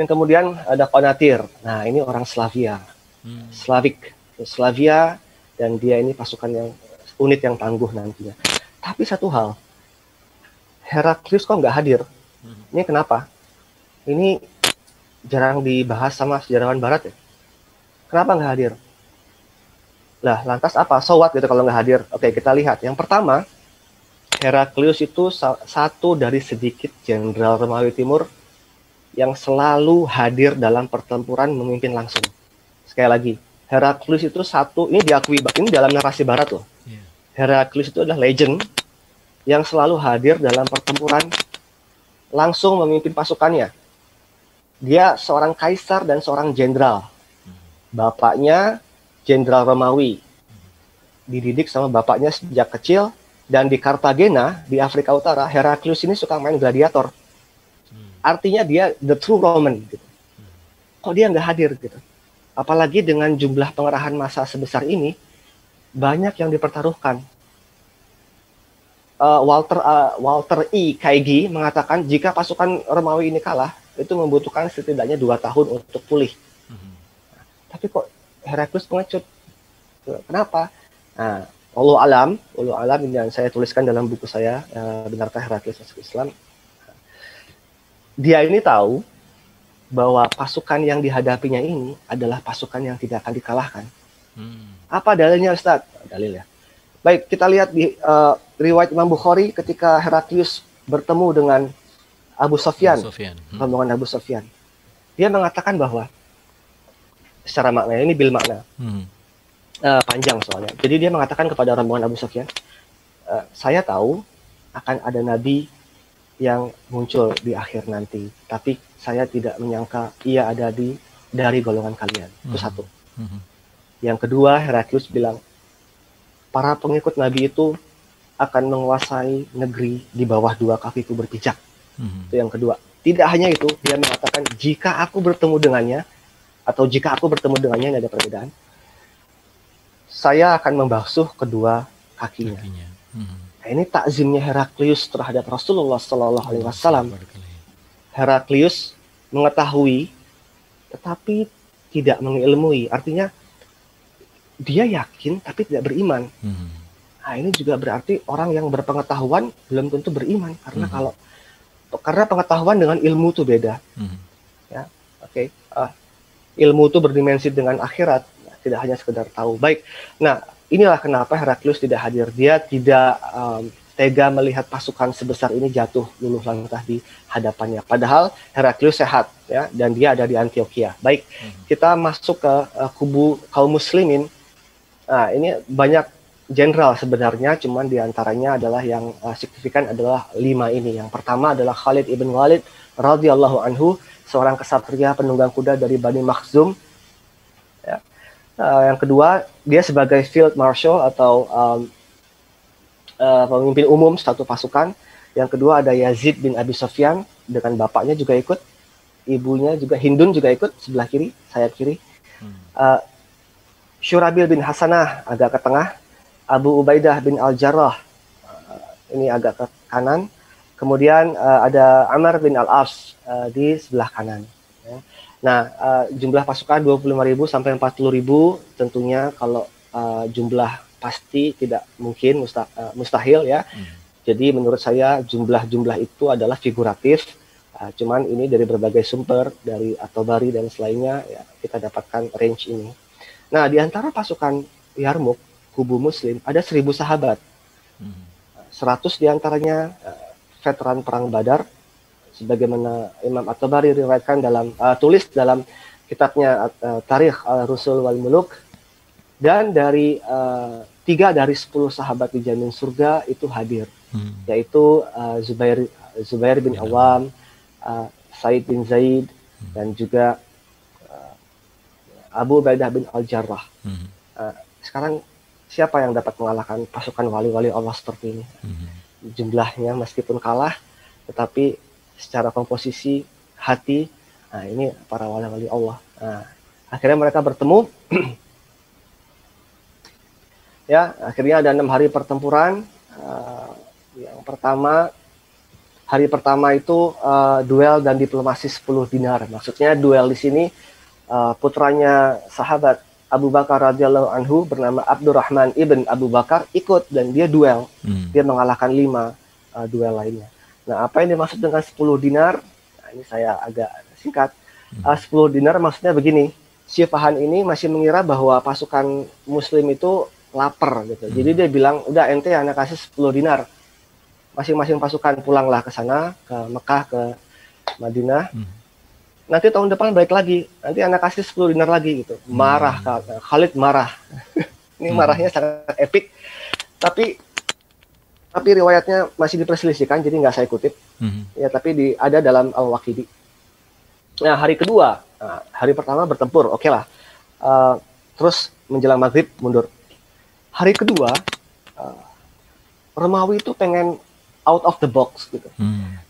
Dan kemudian ada Konatir. Nah, ini orang Slavia. Slavia, dan dia ini pasukan yang unit yang tangguh nantinya. Tapi satu hal, Heraklius kok nggak hadir? Ini kenapa? Ini jarang dibahas sama sejarawan Barat ya. Kenapa nggak hadir? Lah, lantas apa? So what gitu kalau nggak hadir? Oke, kita lihat. Yang pertama, Heraklius itu satu dari sedikit jenderal Romawi Timur yang selalu hadir dalam pertempuran memimpin langsung. Sekali lagi, Heraklius itu satu, ini diakui, ini dalam narasi Barat loh. Heraklius itu adalah legend yang selalu hadir dalam pertempuran langsung memimpin pasukannya. Dia seorang kaisar dan seorang jenderal. Bapaknya jenderal Romawi. Dididik sama bapaknya sejak kecil, dan di Kartagena, di Afrika Utara, Heraklius ini suka main gladiator. Artinya dia the true Roman gitu. Kok dia nggak hadir gitu? Apalagi dengan jumlah pengerahan massa sebesar ini, banyak yang dipertaruhkan. Walter E. Kaigi mengatakan jika pasukan Romawi ini kalah, itu membutuhkan setidaknya 2 tahun untuk pulih. Tapi kok Heraklius pengecut? Kenapa? Nah, Wallahu alam ini yang saya tuliskan dalam buku saya, Benarkah Heraklius Masuk Islam? Dia ini tahu bahwa pasukan yang dihadapinya ini adalah pasukan yang tidak akan dikalahkan. Apa dalilnya, Ustaz? Dalil ya. Baik, kita lihat di riwayat Imam Bukhari ketika Heraklius bertemu dengan Abu Sufyan, rombongan Abu Sufyan. Dia mengatakan bahwa secara makna, ini bil makna, panjang soalnya. Jadi dia mengatakan kepada rombongan Abu Sufyan, saya tahu akan ada nabi yang muncul di akhir nanti, tapi saya tidak menyangka ia ada dari golongan kalian. Itu satu. Yang kedua, Heraklius bilang, para pengikut Nabi itu akan menguasai negeri di bawah 2 kakiku berpijak. Itu yang kedua. Tidak hanya itu, dia mengatakan jika aku bertemu dengannya, atau jika aku bertemu dengannya, ini ada perbedaan, saya akan membasuh kedua kakinya. Nah, ini takzimnya Heraklius terhadap Rasulullah Sallallahu Alaihi Wasallam. Heraklius mengetahui, tetapi tidak mengilmui. Artinya dia yakin tapi tidak beriman. Nah, ini juga berarti orang yang berpengetahuan belum tentu beriman, karena karena pengetahuan dengan ilmu itu beda. Ya, oke. Ilmu itu berdimensi dengan akhirat, tidak hanya sekedar tahu. Baik. Nah, inilah kenapa Heraklius tidak hadir. Dia tidak tega melihat pasukan sebesar ini jatuh luluh lantah di hadapannya. Padahal Heraklius sehat, ya, dan dia ada di Antioquia. Baik, kita masuk ke kubu kaum muslimin. Nah, ini banyak jenderal sebenarnya, cuman diantaranya adalah yang signifikan adalah 5 ini. Yang pertama adalah Khalid ibn Walid radhiyallahu anhu, seorang kesatria penunggang kuda dari Bani Makhzum. Ya. Yang kedua, dia sebagai field marshal atau pemimpin umum satu pasukan. Yang kedua ada Yazid bin Abi Sufyan, dengan bapaknya juga ikut, ibunya juga, Hindun juga ikut, sebelah kiri, sayap kiri. Syurabil bin Hasanah agak ke tengah, Abu Ubaidah bin Al-Jarrah ini agak ke kanan, kemudian ada Amr bin Al-As di sebelah kanan. Ya. Nah, jumlah pasukan 25.000 sampai 40.000, tentunya kalau jumlah pasti tidak mungkin, mustahil ya. Jadi menurut saya jumlah-jumlah itu adalah figuratif, cuman ini dari berbagai sumber, dari At-Tabari dan selainnya, ya, kita dapatkan range ini. Nah, di antara pasukan Yarmuk, kubu muslim, ada 1.000 sahabat. 100 diantaranya veteran perang Badar, sebagaimana Imam At-Tabari riwayatkan tulis dalam kitabnya Tarikh Al-Rusul wal Muluk. Dan dari 3 dari 10 sahabat dijamin surga itu hadir, yaitu Zubair bin Awam, Said bin Zaid, dan juga Abu Ubaidah bin Al-Jarrah. Sekarang siapa yang dapat mengalahkan pasukan wali-wali Allah seperti ini? Jumlahnya meskipun kalah, tetapi secara komposisi hati, nah ini para wali-wali Allah. Nah, akhirnya mereka bertemu. Ya, akhirnya ada 6 hari pertempuran. Yang pertama, Hari pertama itu duel dan diplomasi 10 dinar. Maksudnya duel di sini putranya sahabat Abu Bakar radhiyallahu anhu bernama Abdurrahman ibn Abu Bakar ikut dan dia duel. Dia mengalahkan 5 duel lainnya. Nah, apa yang dimaksud dengan 10 dinar? Nah, ini saya agak singkat. 10 dinar maksudnya begini. Si Fahan ini masih mengira bahwa pasukan muslim itu lapar gitu. Jadi dia bilang, udah ente anak kasih 10 dinar. Masing-masing pasukan pulanglah ke sana, ke Mekah, ke Madinah. Nanti tahun depan balik lagi. Nanti anak kasih 10 dinar lagi gitu. Marah, Khalid marah. Ini marahnya sangat epik. Tapi riwayatnya masih diperselisihkan, jadi nggak saya kutip. Ya, tapi ada dalam Al-Waqidi. Nah, hari kedua, hari pertama bertempur, oke lah. Terus menjelang maghrib mundur. Hari kedua, Romawi itu pengen out of the box gitu.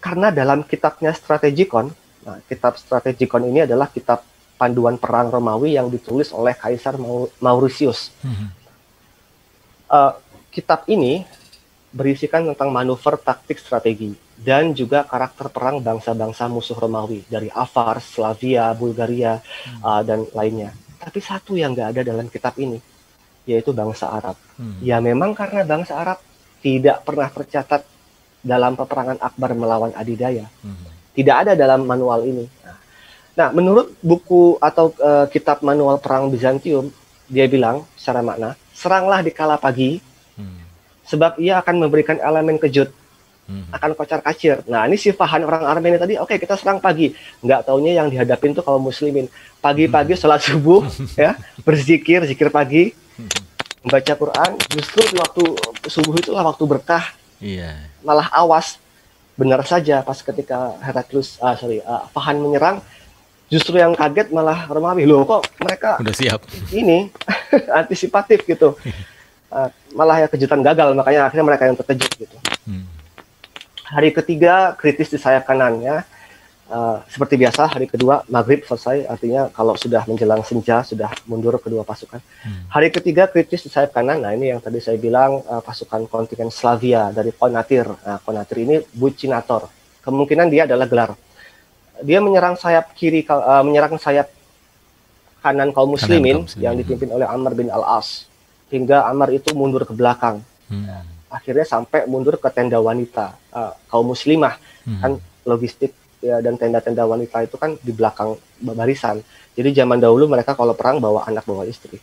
Karena dalam kitabnya Strategikon, nah, kitab Strategikon ini adalah kitab panduan perang Romawi yang ditulis oleh Kaisar Mauritius. Kitab ini berisikan tentang manuver, taktik, strategi, dan juga karakter perang bangsa-bangsa musuh Romawi dari Avar, Slavia, Bulgaria, dan lainnya. Tapi satu yang nggak ada dalam kitab ini, yaitu bangsa Arab. Ya memang karena bangsa Arab tidak pernah tercatat dalam peperangan Akbar melawan Adidaya. Tidak ada dalam manual ini. Nah, menurut buku atau kitab manual perang Bizantium, dia bilang secara makna, seranglah di kala pagi, sebab ia akan memberikan elemen kejut, akan kocar-kacir. Nah, ini si Fahan orang Armenia tadi, oke, kita serang pagi. Nggak taunya yang dihadapin tuh kaum muslimin. Pagi-pagi sholat subuh, ya, berzikir, zikir pagi, membaca Quran. Justru di waktu subuh itulah waktu berkah. Malah awas, benar saja pas ketika Fahan menyerang, justru yang kaget malah Romawi. Loh, kok mereka udah siap ini antisipatif gitu. Malah ya kejutan gagal, makanya akhirnya mereka yang terkejut gitu. Hari ketiga kritis di sayap kanannya, seperti biasa. Hari kedua maghrib selesai, artinya kalau sudah menjelang senja sudah mundur kedua pasukan. Hari ketiga kritis di sayap kanan. Nah, ini yang tadi saya bilang pasukan kontingen Slavia dari Konatir. Nah, Konatir ini Bucinator, kemungkinan dia adalah gelar. Dia menyerang sayap kiri, menyerang sayap kanan kaum muslimin yang dipimpin oleh Amr bin Al-As, hingga Ammar itu mundur ke belakang. Akhirnya sampai mundur ke tenda wanita kaum muslimah. Kan logistik ya, dan tenda-tenda wanita itu kan di belakang barisan. Jadi zaman dahulu mereka kalau perang bawa anak, bawa istri.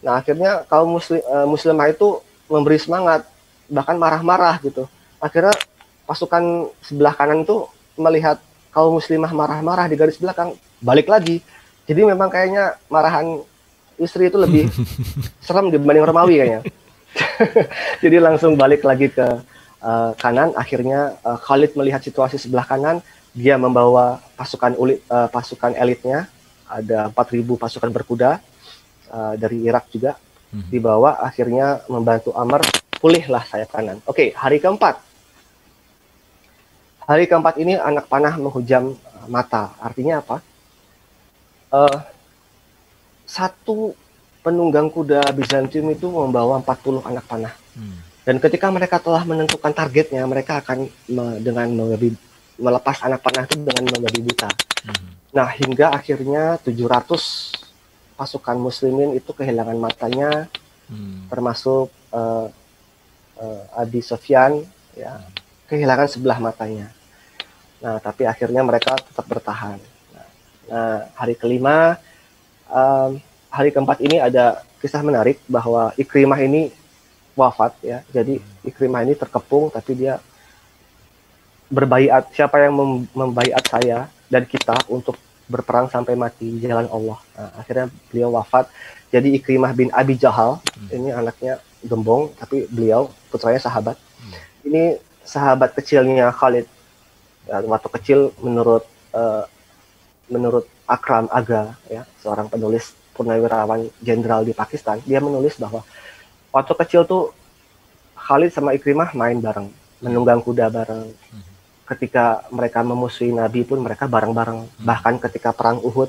Nah, akhirnya kaum muslimah itu memberi semangat, bahkan marah-marah gitu. Akhirnya pasukan sebelah kanan itu melihat kaum muslimah marah-marah di garis belakang, balik lagi. Jadi memang kayaknya marahan istri itu lebih serem dibanding Romawi kayaknya. Jadi langsung balik lagi ke kanan. Akhirnya Khalid melihat situasi sebelah kanan, dia membawa pasukan elitnya, ada 4.000 pasukan berkuda dari Irak juga dibawa. Akhirnya membantu Ammar, pulihlah sayap kanan. Oke, hari keempat. Hari keempat ini anak panah menghujam mata. Artinya apa? Satu penunggang kuda Bizantium itu membawa 40 anak panah. Dan ketika mereka telah menentukan targetnya, mereka akan dengan melepas anak panah itu dengan membabi buta. Nah, hingga akhirnya 700 pasukan muslimin itu kehilangan matanya, termasuk Abi Sufyan, ya, kehilangan sebelah matanya. Nah, tapi akhirnya mereka tetap bertahan. Nah, hari kelima, hari keempat ini ada kisah menarik bahwa Ikrimah ini wafat, ya. Jadi Ikrimah ini terkepung, tapi dia berbaiat, siapa yang membaiat saya dan kita untuk berperang sampai mati di jalan Allah. Nah, akhirnya beliau wafat. Jadi Ikrimah bin Abi Jahal, ini anaknya gembong, tapi beliau putranya sahabat. Ini sahabat kecilnya Khalid. Ya, waktu kecil menurut Akram Aga, ya, seorang penulis purnawirawan jenderal di Pakistan, dia menulis bahwa waktu kecil tuh Khalid sama Ikrimah main bareng, menunggang kuda bareng. Ketika mereka memusuhi Nabi pun mereka bareng-bareng. Bahkan ketika perang Uhud,